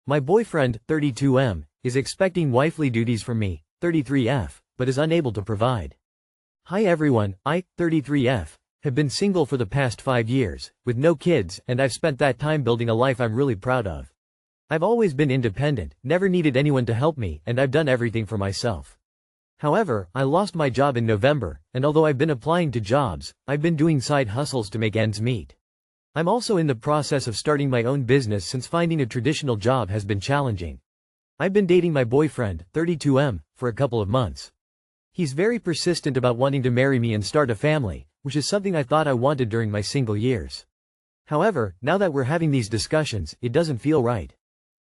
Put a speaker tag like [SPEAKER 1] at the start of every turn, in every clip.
[SPEAKER 1] My boyfriend, 32M, is expecting wifely duties from me, 33F, but is unable to provide. Hi everyone, I, 33F, have been single for the past 5 years, with no kids, and I've spent that time building a life I'm really proud of. I've always been independent, never needed anyone to help me, and I've done everything for myself. However, I lost my job in November, and although I've been applying to jobs, I've been doing side hustles to make ends meet. I'm also in the process of starting my own business since finding a traditional job has been challenging. I've been dating my boyfriend, 32M, for a couple of months. He's very persistent about wanting to marry me and start a family, which is something I thought I wanted during my single years. However, now that we're having these discussions, it doesn't feel right.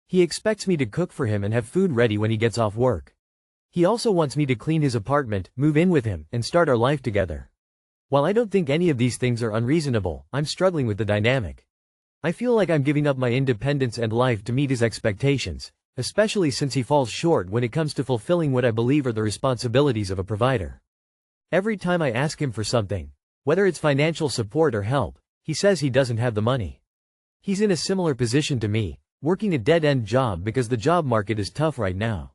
[SPEAKER 1] He expects me to cook for him and have food ready when he gets off work. He also wants me to clean his apartment, move in with him, and start our life together. While I don't think any of these things are unreasonable, I'm struggling with the dynamic. I feel like I'm giving up my independence and life to meet his expectations, especially since he falls short when it comes to fulfilling what I believe are the responsibilities of a provider. Every time I ask him for something, whether it's financial support or help, he says he doesn't have the money. He's in a similar position to me, working a dead-end job because the job market is tough right now.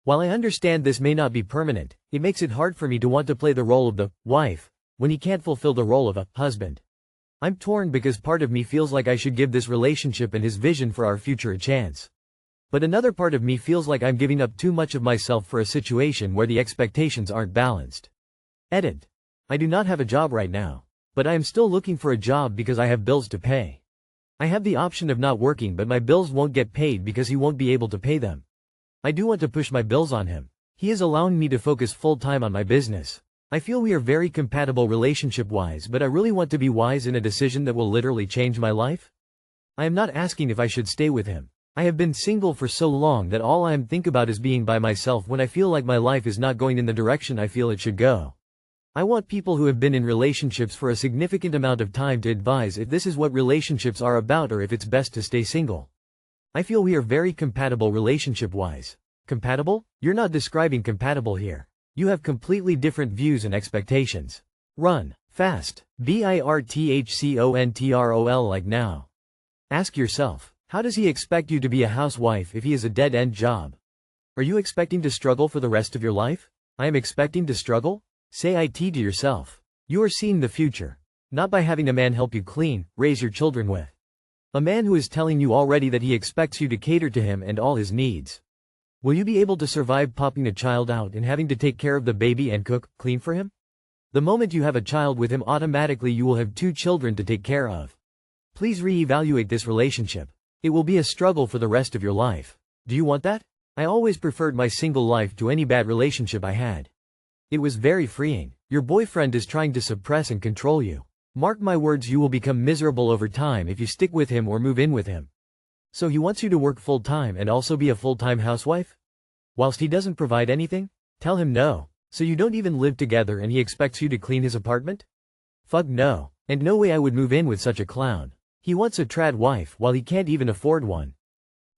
[SPEAKER 1] While I understand this may not be permanent, it makes it hard for me to want to play the role of the wife when he can't fulfill the role of a husband. I'm torn because part of me feels like I should give this relationship and his vision for our future a chance. But another part of me feels like I'm giving up too much of myself for a situation where the expectations aren't balanced. Edit. I do not have a job right now, but I am still looking for a job because I have bills to pay. I have the option of not working, but my bills won't get paid because he won't be able to pay them. I do want to push my bills on him. He is allowing me to focus full-time on my business. I feel we are very compatible relationship-wise, but I really want to be wise in a decision that will literally change my life. I am not asking if I should stay with him. I have been single for so long that all I am think about is being by myself when I feel like my life is not going in the direction I feel it should go. I want people who have been in relationships for a significant amount of time to advise if this is what relationships are about or if it's best to stay single. I feel we are very compatible relationship-wise. Compatible? You're not describing compatible here. You have completely different views and expectations. Run. Fast. BIRTHCONTROL like now. Ask yourself, how does he expect you to be a housewife if he is a dead-end job? Are you expecting to struggle for the rest of your life? I am expecting to struggle? Say it to yourself. You are seeing the future. Not by having a man help you clean, raise your children with. A man who is telling you already that he expects you to cater to him and all his needs. Will you be able to survive popping a child out and having to take care of the baby and cook, clean for him? The moment you have a child with him, automatically you will have 2 children to take care of. Please re-evaluate this relationship. It will be a struggle for the rest of your life. Do you want that? I always preferred my single life to any bad relationship I had. It was very freeing. Your boyfriend is trying to suppress and control you. Mark my words, you will become miserable over time if you stick with him or move in with him. So he wants you to work full-time and also be a full-time housewife? Whilst he doesn't provide anything? Tell him no. So you don't even live together and he expects you to clean his apartment? Fuck no. And no way I would move in with such a clown. He wants a trad wife while he can't even afford one.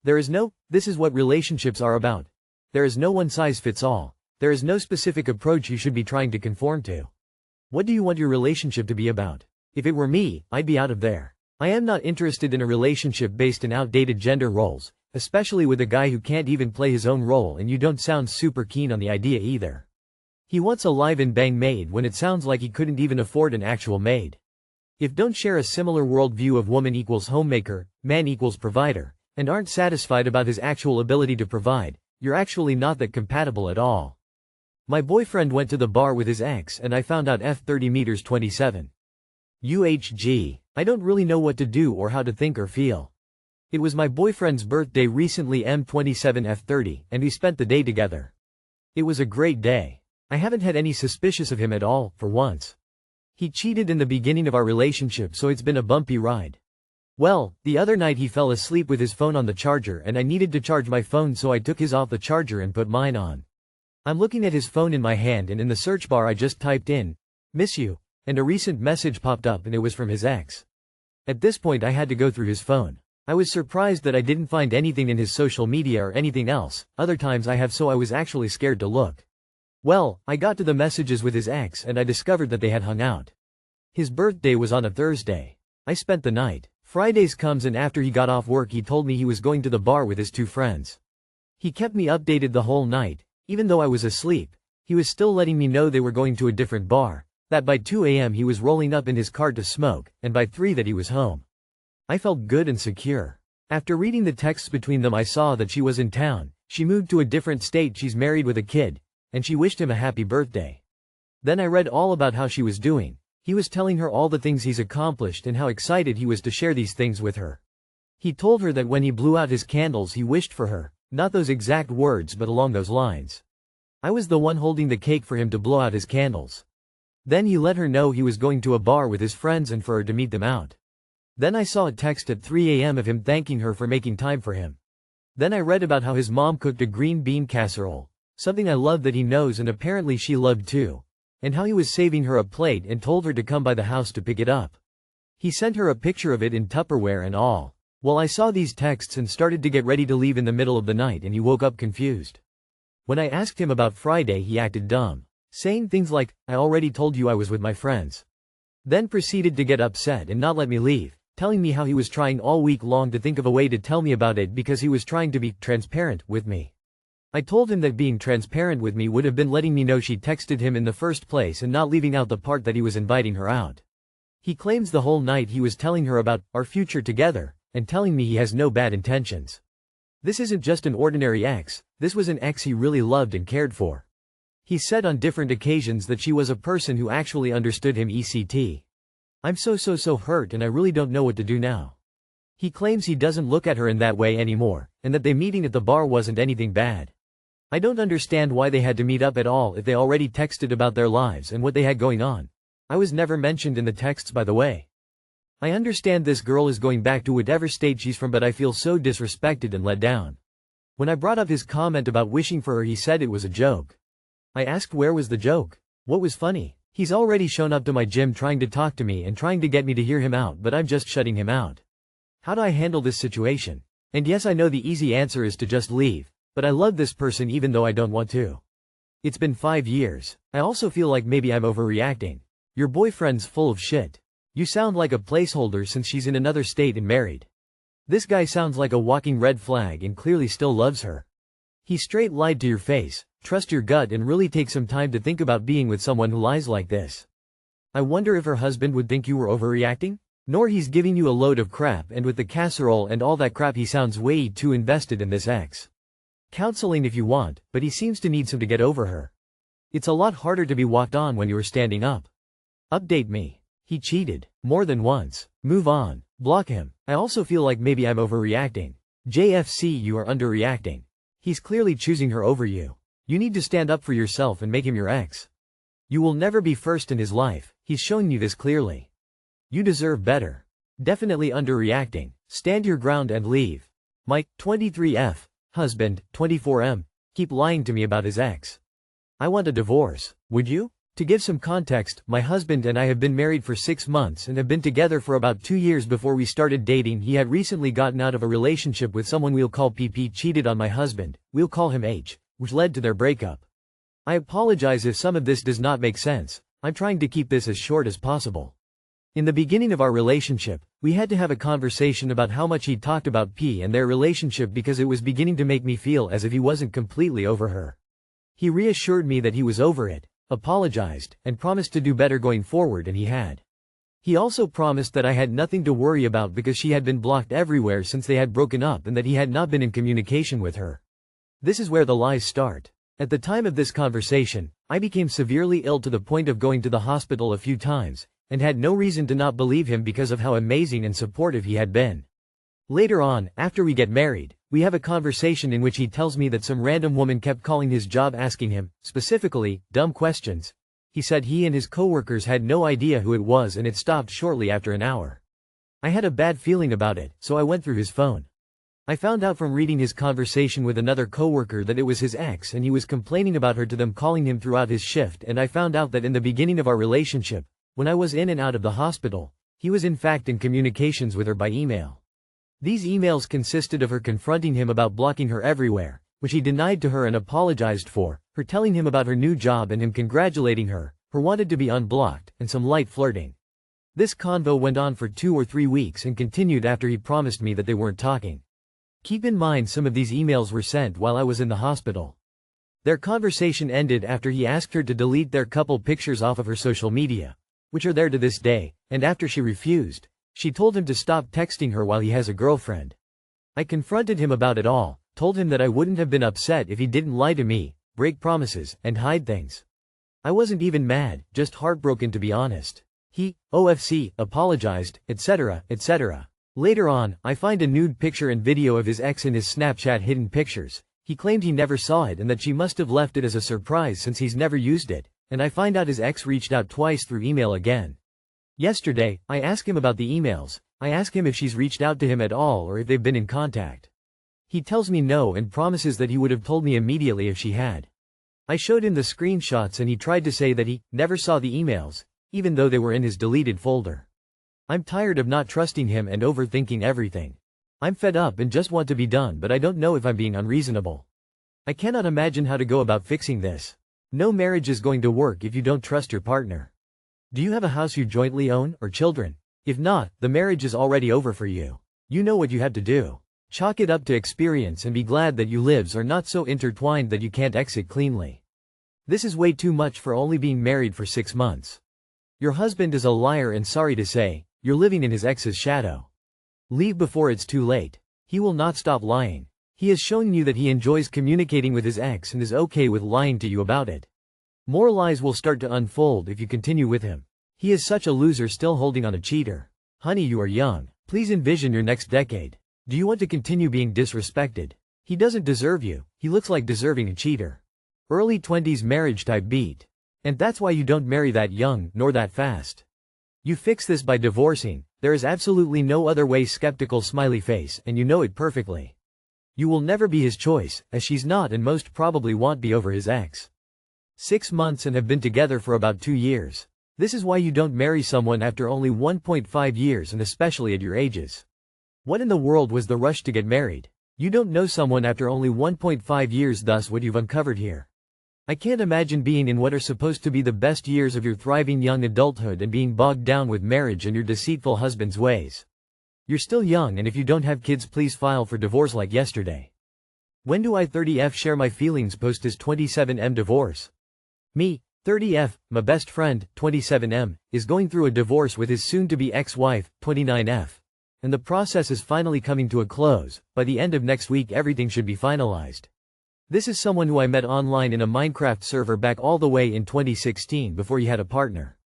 [SPEAKER 1] This is what relationships are about. There is no one size fits all. There is no specific approach you should be trying to conform to. What do you want your relationship to be about? If it were me, I'd be out of there. I am not interested in a relationship based in outdated gender roles, especially with a guy who can't even play his own role, and you don't sound super keen on the idea either. He wants a live-and-bang maid when it sounds like he couldn't even afford an actual maid. If don't share a similar worldview of woman equals homemaker, man equals provider, and aren't satisfied about his actual ability to provide, you're actually not that compatible at all. My boyfriend went to the bar with his ex and I found out F30 meters 27. UHG. I don't really know what to do or how to think or feel. It was my boyfriend's birthday recently, M27 F30, and we spent the day together. It was a great day. I haven't had any suspicious of him at all, for once. He cheated in the beginning of our relationship, so it's been a bumpy ride. Well, the other night he fell asleep with his phone on the charger and I needed to charge my phone, so I took his off the charger and put mine on. I'm looking at his phone in my hand and in the search bar I just typed in, "Miss you," and a recent message popped up and it was from his ex. At this point I had to go through his phone. I was surprised that I didn't find anything in his social media or anything else. Other times I have, so I was actually scared to look. Well, I got to the messages with his ex and I discovered that they had hung out. His birthday was on a Thursday. I spent the night Fridays comes and after he got off work he told me he was going to the bar with his two friends. He kept me updated the whole night, even though I was asleep. He was still letting me know they were going to a different bar, that by 2 a.m. he was rolling up in his car to smoke, and by 3 that he was home. I felt good and secure. After reading the texts between them I saw that she was in town, she moved to a different state, she's married with a kid, and she wished him a happy birthday. Then I read all about how she was doing. He was telling her all the things he's accomplished and how excited he was to share these things with her. He told her that when he blew out his candles he wished for her, not those exact words but along those lines. I was the one holding the cake for him to blow out his candles. Then he let her know he was going to a bar with his friends and for her to meet them out. Then I saw a text at 3 a.m. of him thanking her for making time for him. Then I read about how his mom cooked a green bean casserole, something I love that he knows and apparently she loved too, and how he was saving her a plate and told her to come by the house to pick it up. He sent her a picture of it in Tupperware and all. Well, I saw these texts and started to get ready to leave in the middle of the night and he woke up confused. When I asked him about Friday he acted dumb, saying things like, "I already told you I was with my friends." Then proceeded to get upset and not let me leave, telling me how he was trying all week long to think of a way to tell me about it because he was trying to be transparent with me. I told him that being transparent with me would have been letting me know she texted him in the first place and not leaving out the part that he was inviting her out. He claims the whole night he was telling her about our future together, and telling me he has no bad intentions. This isn't just an ordinary ex, this was an ex he really loved and cared for. He said on different occasions that she was a person who actually understood him etc. I'm so hurt and I really don't know what to do now. He claims he doesn't look at her in that way anymore, and that they meeting at the bar wasn't anything bad. I don't understand why they had to meet up at all if they already texted about their lives and what they had going on. I was never mentioned in the texts by the way. I understand this girl is going back to whatever state she's from but I feel so disrespected and let down. When I brought up his comment about wishing for her he said it was a joke. I asked where was the joke? What was funny? He's already shown up to my gym trying to talk to me and trying to get me to hear him out but I'm just shutting him out. How do I handle this situation? And yes, I know the easy answer is to just leave. But I love this person even though I don't want to. It's been 5 years. I also feel like maybe I'm overreacting. Your boyfriend's full of shit. You sound like a placeholder since she's in another state and married. This guy sounds like a walking red flag and clearly still loves her. He straight lied to your face. Trust your gut and really take some time to think about being with someone who lies like this. I wonder if her husband would think you were overreacting? Nor he's giving you a load of crap and with the casserole and all that crap he sounds way too invested in this ex. Counseling if you want, but he seems to need some to get over her. It's a lot harder to be walked on when you are standing up. Update me. He cheated. More than once. Move on. Block him. I also feel like maybe I'm overreacting. JFC, you are underreacting. He's clearly choosing her over you. You need to stand up for yourself and make him your ex. You will never be first in his life, he's showing you this clearly. You deserve better. Definitely underreacting. Stand your ground and leave. Mike, 23F. Husband, 24M, keep lying to me about his ex. I want a divorce. Would you? To give some context, my husband and I have been married for 6 months and have been together for about 2 years before we started dating. He had recently gotten out of a relationship with someone we'll call PP, cheated on my husband, we'll call him H, which led to their breakup. I apologize if some of this does not make sense. I'm trying to keep this as short as possible. In the beginning of our relationship, we had to have a conversation about how much he talked about P and their relationship because it was beginning to make me feel as if he wasn't completely over her. He reassured me that he was over it, apologized, and promised to do better going forward, and he had. He also promised that I had nothing to worry about because she had been blocked everywhere since they had broken up and that he had not been in communication with her. This is where the lies start. At the time of this conversation, I became severely ill to the point of going to the hospital a few times, and had no reason to not believe him because of how amazing and supportive he had been. Later on, after we get married, we have a conversation in which he tells me that some random woman kept calling his job asking him, specifically, dumb questions. He said he and his coworkers had no idea who it was and it stopped shortly after an hour. I had a bad feeling about it, so I went through his phone. I found out from reading his conversation with another coworker that it was his ex and he was complaining about her to them calling him throughout his shift, and I found out that in the beginning of our relationship, when I was in and out of the hospital, he was in fact in communications with her by email. These emails consisted of her confronting him about blocking her everywhere, which he denied to her and apologized for, her telling him about her new job and him congratulating her, her wanted to be unblocked, and some light flirting. This convo went on for 2 or 3 weeks and continued after he promised me that they weren't talking. Keep in mind some of these emails were sent while I was in the hospital. Their conversation ended after he asked her to delete their couple pictures off of her social media, which are there to this day, and after she refused, she told him to stop texting her while he has a girlfriend. I confronted him about it all, told him that I wouldn't have been upset if he didn't lie to me, break promises, and hide things. I wasn't even mad, just heartbroken to be honest. He, OFC, apologized, etc., etc. Later on, I find a nude picture and video of his ex in his Snapchat hidden pictures. He claimed he never saw it and that she must have left it as a surprise since he's never used it, and I find out his ex reached out twice through email again. Yesterday, I ask him about the emails. I ask him if she's reached out to him at all or if they've been in contact. He tells me no and promises that he would have told me immediately if she had. I showed him the screenshots and he tried to say that he never saw the emails, even though they were in his deleted folder. I'm tired of not trusting him and overthinking everything. I'm fed up and just want to be done, but I don't know if I'm being unreasonable. I cannot imagine how to go about fixing this. No marriage is going to work if you don't trust your partner. Do you have a house you jointly own, or children? If not, the marriage is already over for you. You know what you have to do. Chalk it up to experience and be glad that your lives are not so intertwined that you can't exit cleanly. This is way too much for only being married for 6 months. Your husband is a liar and sorry to say, you're living in his ex's shadow. Leave before it's too late. He will not stop lying. He has shown you that he enjoys communicating with his ex and is okay with lying to you about it. More lies will start to unfold if you continue with him. He is such a loser still holding on a cheater. Honey, you are young. Please envision your next decade. Do you want to continue being disrespected? He doesn't deserve you. He looks like deserving a cheater. Early 20s marriage type beat. And that's why you don't marry that young, nor that fast. You fix this by divorcing. There is absolutely no other way. Skeptical smiley face, and you know it perfectly. You will never be his choice, as she's not and most probably won't be over his ex. 6 months and have been together for about 2 years. This is why you don't marry someone after only 1.5 years and especially at your ages. What in the world was the rush to get married? You don't know someone after only 1.5 years, thus what you've uncovered here. I can't imagine being in what are supposed to be the best years of your thriving young adulthood and being bogged down with marriage and your deceitful husband's ways. You're still young, and if you don't have kids, please file for divorce like yesterday. When do I 30F share my feelings post his 27M divorce? Me, 30F, my best friend, 27M, is going through a divorce with his soon-to-be ex-wife, 29F. And the process is finally coming to a close. By the end of next week everything should be finalized. This is someone who I met online in a Minecraft server back all the way in 2016 before he had a partner.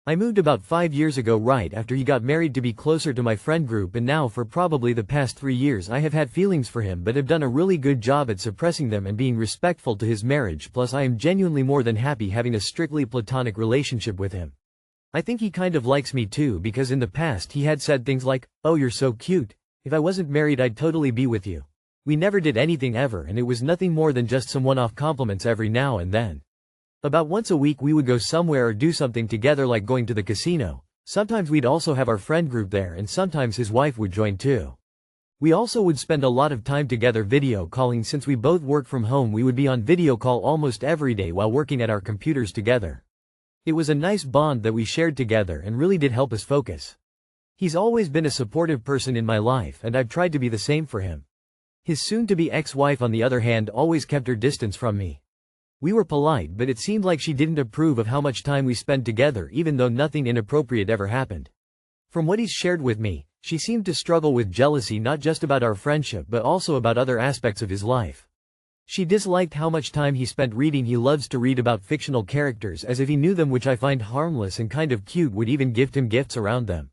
[SPEAKER 1] I moved about 5 years ago right after he got married to be closer to my friend group, and now for probably the past 3 years I have had feelings for him but have done a really good job at suppressing them and being respectful to his marriage, plus I am genuinely more than happy having a strictly platonic relationship with him. I think he kind of likes me too, because in the past he had said things like, "Oh, you're so cute. If I wasn't married I'd totally be with you." We never did anything ever, and it was nothing more than just some one-off compliments every now and then. About once a week we would go somewhere or do something together, like going to the casino. Sometimes we'd also have our friend group there, and sometimes his wife would join too. We also would spend a lot of time together video calling. Since we both work from home, we would be on video call almost every day while working at our computers together. It was a nice bond that we shared together and really did help us focus. He's always been a supportive person in my life, and I've tried to be the same for him. His soon-to-be ex-wife, on the other hand, always kept her distance from me. We were polite, but it seemed like she didn't approve of how much time we spent together, even though nothing inappropriate ever happened. From what he's shared with me, she seemed to struggle with jealousy, not just about our friendship but also about other aspects of his life. She disliked how much time he spent reading. He loves to read about fictional characters as if he knew them, which I find harmless and kind of cute, would even gift him gifts around them.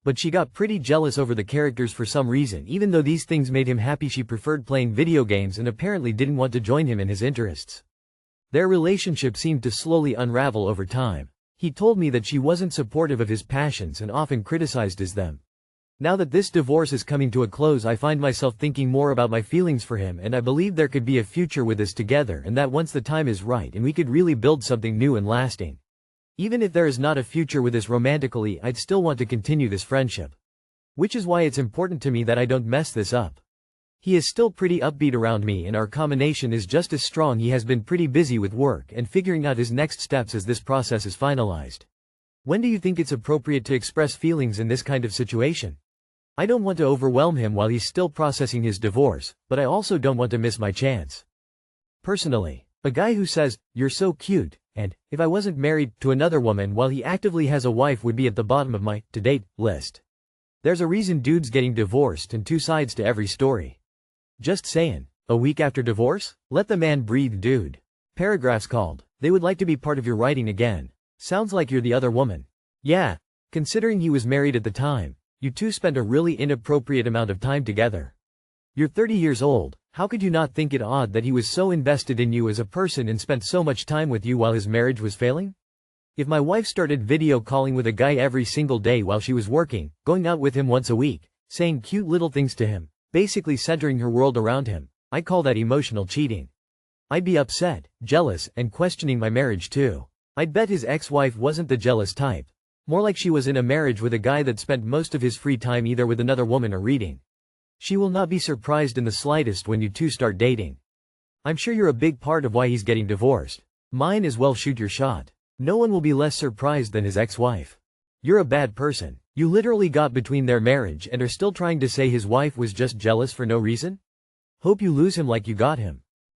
[SPEAKER 1] But she got pretty jealous over the characters for some reason. Even though these things made him happy, she preferred playing video games and apparently didn't want to join him in his interests. Their relationship seemed to slowly unravel over time. He told me that she wasn't supportive of his passions and often criticized them. Now that this divorce is coming to a close, I find myself thinking more about my feelings for him, and I believe there could be a future with us together, and that once the time is right and we could really build something new and lasting. Even if there is not a future with us romantically, I'd still want to continue this friendship. Which is why it's important to me that I don't mess this up. He is still pretty upbeat around me and our combination is just as strong. He has been pretty busy with work and figuring out his next steps as this process is finalized. When do you think it's appropriate to express feelings in this kind of situation? I don't want to overwhelm him while he's still processing his divorce, but I also don't want to miss my chance. Personally, a guy who says, "You're so cute," and "if I wasn't married" to another woman while he actively has a wife would be at the bottom of my to-date list. There's a reason dudes getting divorced and two sides to every story. Just sayin'. A week after divorce? Let the man breathe, dude. Paragraphs called. They would like to be part of your writing again. Sounds like you're the other woman. Yeah. Considering he was married at the time, you two spent a really inappropriate amount of time together. You're 30 years old, how could you not think it odd that he was so invested in you as a person and spent so much time with you while his marriage was failing? If my wife started video calling with a guy every single day while she was working, going out with him once a week, saying cute little things to him, basically centering her world around him, I call that emotional cheating. I'd be upset, jealous, and questioning my marriage too. I'd bet his ex-wife wasn't the jealous type. More like she was in a marriage with a guy that spent most of his free time either with another woman or reading. She will not be surprised in the slightest when you two start dating. I'm sure you're a big part of why he's getting divorced. Mine as well. Shoot your shot. No one will be less surprised than his ex-wife. You're a bad person. You literally got between their marriage and are still trying to say his wife was just jealous for no reason? Hope you lose him like you got him.